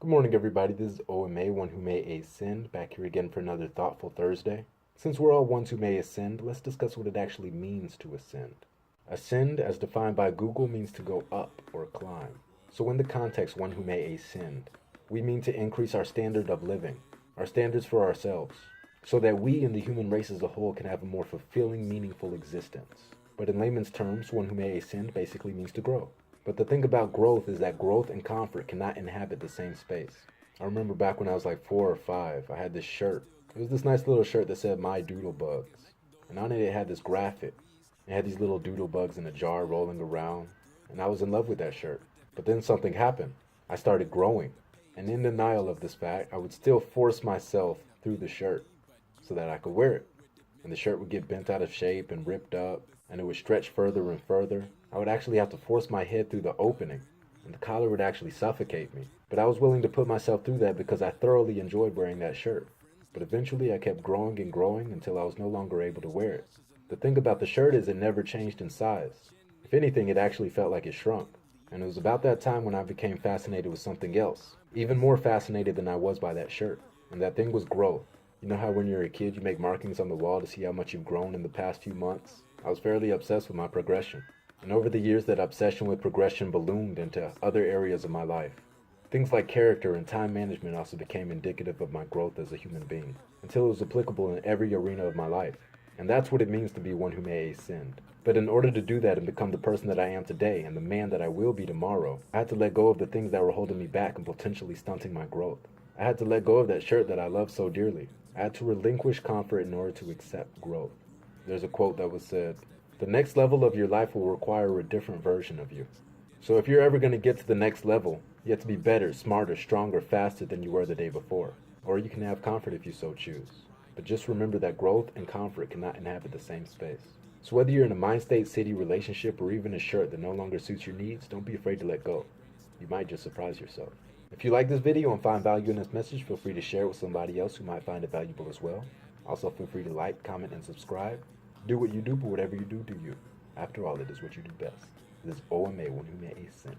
Good morning, everybody. This is OMA, one who may ascend, back here again for another Thoughtful Thursday. Since we're all ones who may ascend, let's discuss what it actually means to ascend. Ascend, as defined by Google, means to go up or climb. So in the context, one who may ascend, we mean to increase our standard of living, our standards for ourselves, so that we and the human race as a whole can have a more fulfilling, meaningful existence. But in layman's terms, one who may ascend basically means to grow. But the thing about growth is that growth and comfort cannot inhabit the same space. I remember back when I was like 4 or 5, I had this shirt. It was this nice little shirt that said "My Doodle Bugs." And on it had this graphic. It had these little doodle bugs in a jar rolling around. And I was in love with that shirt. But then something happened. I started growing. And in denial of this fact, I would still force myself through the shirt so that I could wear it. And the shirt would get bent out of shape and ripped up, and it would stretch further and further. I would actually have to force my head through the opening, and the collar would actually suffocate me. But I was willing to put myself through that because I thoroughly enjoyed wearing that shirt. But eventually I kept growing and growing until I was no longer able to wear it. The thing about the shirt is it never changed in size. If anything, it actually felt like it shrunk. And it was about that time when I became fascinated with something else, even more fascinated than I was by that shirt. And that thing was growth. You know how when you're a kid you make markings on the wall to see how much you've grown in the past few months? I was fairly obsessed with my progression. And over the years that obsession with progression ballooned into other areas of my life. Things like character and time management also became indicative of my growth as a human being, until it was applicable in every arena of my life. And that's what it means to be one who may ascend. But in order to do that and become the person that I am today and the man that I will be tomorrow, I had to let go of the things that were holding me back and potentially stunting my growth. I had to let go of that shirt that I love so dearly. I had to relinquish comfort in order to accept growth. There's a quote that was said, "The next level of your life will require a different version of you." So if you're ever going to get to the next level, you have to be better, smarter, stronger, faster than you were the day before. Or you can have comfort if you so choose. But just remember that growth and comfort cannot inhabit the same space. So whether you're in a mind state, city, relationship, or even a shirt that no longer suits your needs, don't be afraid to let go. You might just surprise yourself. If you like this video and find value in this message, feel free to share it with somebody else who might find it valuable as well. Also, feel free to like, comment, and subscribe. Do what you do, but whatever you do, do you. After all, it is what you do best. This is OMA, one who may ascend.